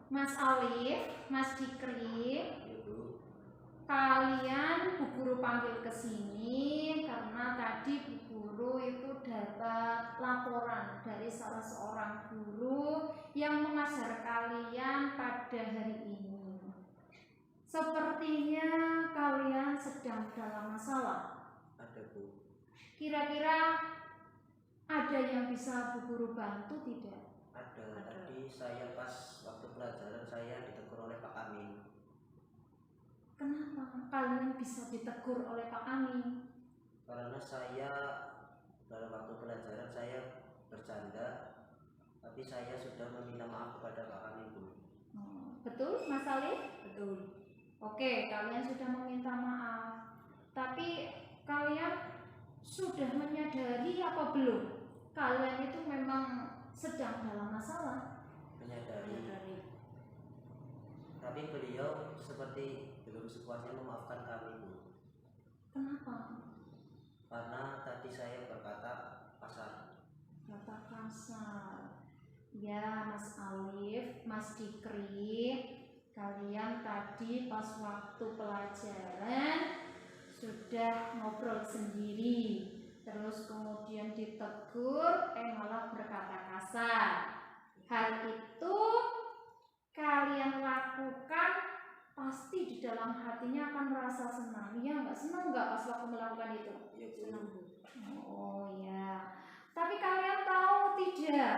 Mas Alif, Mas Dikri, Ibu. kalian Bu Guru panggil ke sini karena tadi Bu Guru itu dapat laporan dari salah seorang guru yang mengajar kalian pada hari ini. Sepertinya kalian sedang dalam masalah. Ada, Bu. Kira-kira ada yang bisa Bu Guru bantu tidak? Ada. Tadi saya pas waktu pelajaran saya ditegur oleh Pak Amin. Kenapa kalian bisa ditegur oleh Pak Amin? Karena saya dalam waktu pelajaran saya bercanda, tapi saya sudah meminta maaf kepada Pak Amin, Bu. Betul, Mas Alif? Betul. Oke, kalian sudah meminta maaf. Tapi kalian sudah menyadari apa belum? Kalian itu memang sedang dalam masalah. Menyadari. Tapi beliau seperti belum sepuasnya memaafkan kami, Bu. Kenapa? Karena tadi saya berkata kasar. Kata kasar. Ya, Mas Alif, Mas Dikri, kalian tadi pas waktu pelajaran sudah ngobrol sendiri, terus kemudian ditegur, malah berkata kasar. Hal itu kalian lakukan pasti di dalam hatinya akan merasa senang. Iya nggak, senang nggak pas waktu melakukan itu? Ya, Bu. Senang, Bu. Oh ya. Tapi kalian tahu tidak,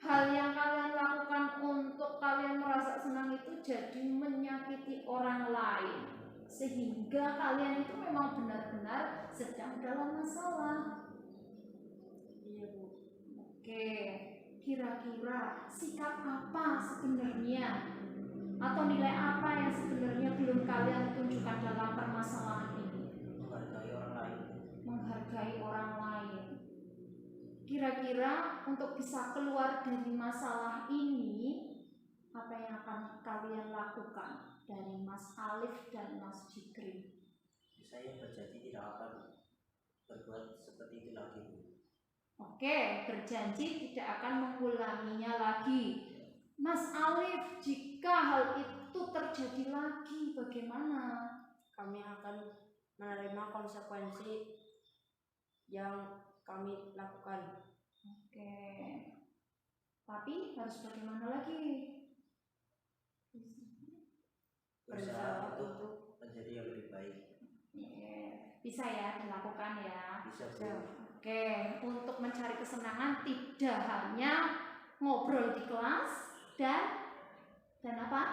hal yang kalian lakukan untuk kalian merasa senang itu jadi menyakiti orang lain, sehingga kalian itu memang benar-benar sedang dalam masalah. Iya, Bu. Oke, kira-kira sikap apa sebenarnya atau nilai apa yang sebenarnya belum kalian tunjukkan dalam permasalahan ini? Menghargai orang lain. Menghargai orang lain. Kira-kira untuk bisa keluar dari masalah ini, apa yang akan kalian lakukan dari Mas Alif dan Mas Dikri? Saya berjanji tidak akan berbuat seperti itu lagi, Bu. Oke, berjanji tidak akan mengulanginya lagi. Mas Alif, jika hal itu terjadi lagi, bagaimana? Kami akan menerima konsekuensi yang kami lakukan. Oke, tapi harus bagaimana lagi? Berusaha untuk menjadi yang lebih baik. Bisa ya dilakukan ya. Bisa, Bu. Oke, untuk mencari kesenangan tidak hanya ngobrol di kelas dan apa?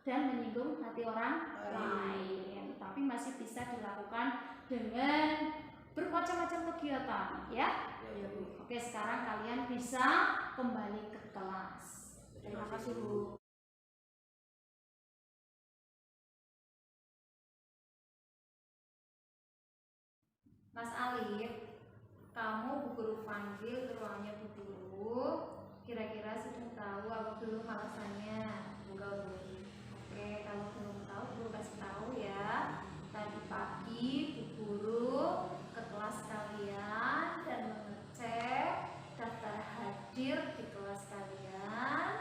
Dan menyinggung hati orang lain, tapi masih bisa dilakukan dengan bermacam-macam kegiatan, ya. Iya, Bu. Oke, sekarang kalian bisa kembali ke kelas. Terima kasih, Bu. Mas Alif, kamu Bu Guru panggil ke ruangnya Bu Guru. Kira-kira sudah tahu apa belum alasannya? Enggak, Bu. Oke, kalau belum tahu Guru kasih tahu ya. Tadi pagi Bu Guru ke kelas kalian dan mengecek daftar hadir di kelas kalian.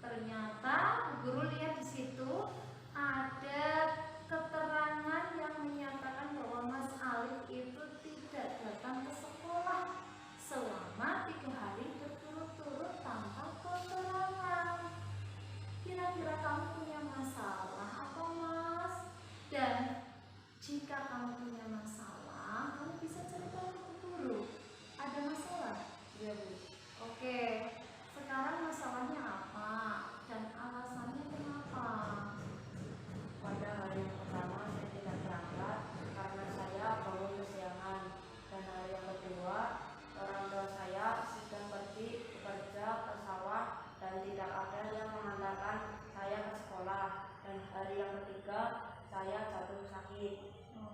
Ternyata Bu Guru lihat di situ ada keterangan yang menyatakan bahwa Mas Alif itu tidak datang ke sekolah selama 3 hari berturut-turut tanpa keterangan. Kira-kira kamu punya masalah apa, Mas? Dan jika kamu punya masalah, kamu bisa cerita ke guru. Ada masalah? Iya, Bu. Oke, sekarang masalahnya apa? Dan alasannya kenapa? Pada hari yang pertama saya tidak berangkat karena saya bangun kesiangan, dan hari yang kedua orang tua saya sedang pergi bekerja ke sawah dan tidak ada yang mengantarkan saya ke sekolah, dan hari yang ketiga saya jatuh sakit.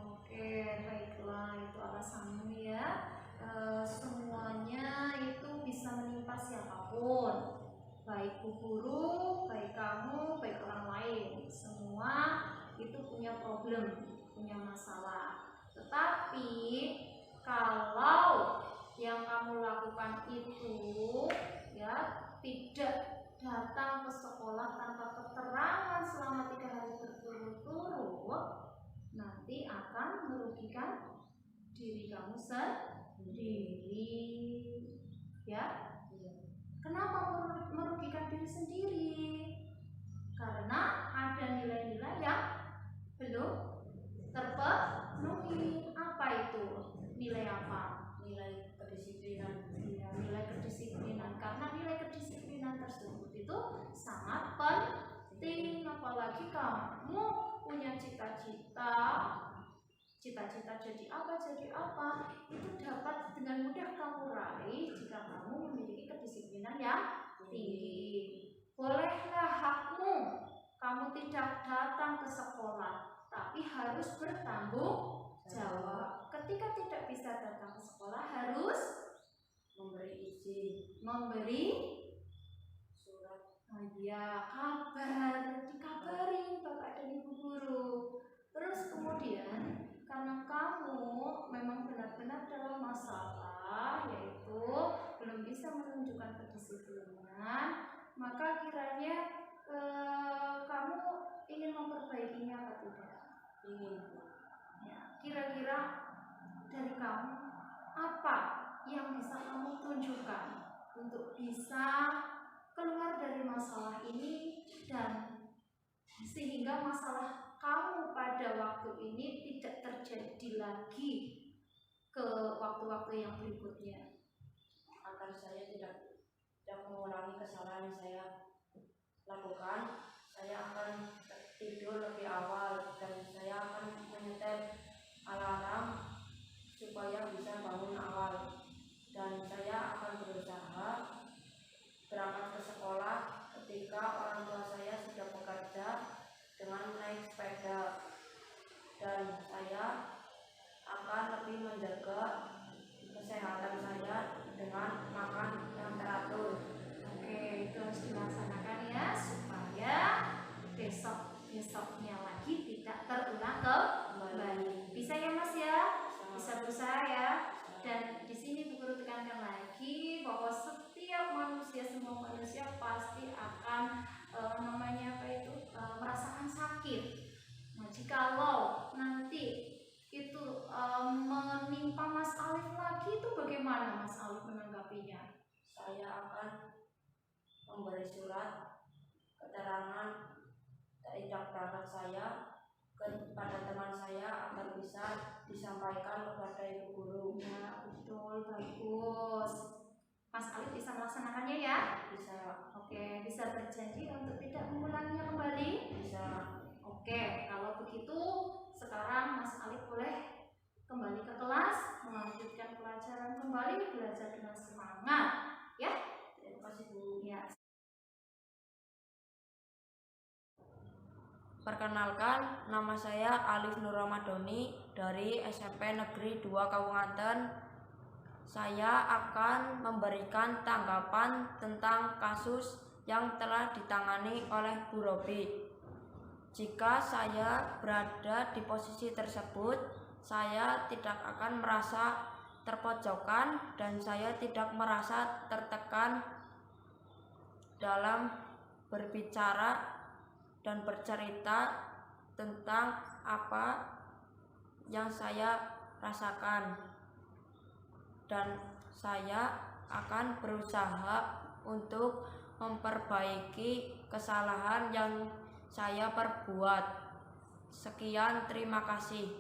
Oke, baiklah, itu alasanmu ya. Semuanya itu bisa menimpa siapapun, baik Bu Guru, baik kamu, baik orang lain. Semua itu punya problem, punya masalah. Tetapi kalau yang kamu lakukan itu ya tidak datang ke sekolah tanpa diri kamu sendiri, ya. Kenapa merugikan diri sendiri? Karena ada nilai-nilai yang belum terpenuhi. Apa itu? Nilai apa? Nilai kedisiplinan. Ya, nilai kedisiplinan. Karena nilai kedisiplinan tersebut itu sangat penting. Apalagi kamu punya cita-cita jadi apa, itu dapat dengan mudah kamu raih jika kamu memiliki kedisiplinan yang tinggi. Bolehlah hakmu kamu tidak datang ke sekolah, tapi harus bertanggung jawab. Ketika tidak bisa datang ke sekolah, harus Memberi izin, memberi surat, kabar, dikabarin Bapak dan Ibu guru. Terus kemudian karena kamu memang benar-benar dalam masalah, yaitu belum bisa menunjukkan kedisiplinan, maka kiranya kamu ingin memperbaikinya apa tidak? ingin. Ya, kira-kira dari kamu apa yang bisa kamu tunjukkan untuk bisa keluar dari masalah ini, dan sehingga masalah kamu pada waktu ini tidak terjadi lagi ke waktu-waktu yang berikutnya, Agar saya tidak mengulangi kesalahan yang saya lakukan. Saya akan tidur lebih awal dan saya akan menyetel alarm supaya bisa bangun awal, dan saya akan berusaha berangkat ke sekolah ketika orang tua saya sudah bekerja dengan naik sepeda, dan saya akan lebih menjaga kesehatan saya dengan makan yang teratur. Oke, itu harus dilaksanakan ya, supaya besoknya lagi tidak terulang kembali. Bisa ya Mas ya? Bisa berusaha ya. Dan di sini Bu Guru tekankan lagi bahwa setiap manusia, semua manusia pasti akan merasakan sakit. Nah, jikalau nanti itu menimpa Mas Alif lagi, itu bagaimana Mas Alif menanggapinya? Saya akan memberi surat keterangan tidak berangkat saya kepada teman saya agar bisa disampaikan kepada ibu guru. Ya, betul, bagus. Mas Alif bisa melaksanakannya ya? Bisa. Oke, bisa berjanji untuk tidak mengulanginya kembali? Bisa. Oke, kalau begitu sekarang Mas Alif boleh kembali ke kelas, melanjutkan pelajaran kembali, belajar dengan semangat, ya? Terima kasih Bu. Ya. Perkenalkan, nama saya Alif Nur Ramadhani dari SMP Negeri 2 Kabupaten. Saya akan memberikan tanggapan tentang kasus yang telah ditangani oleh Bu Robi. Jika saya berada di posisi tersebut, saya tidak akan merasa terpojokkan dan saya tidak merasa tertekan dalam berbicara dan bercerita tentang apa yang saya rasakan, dan saya akan berusaha untuk memperbaiki kesalahan yang saya perbuat. Sekian, terima kasih.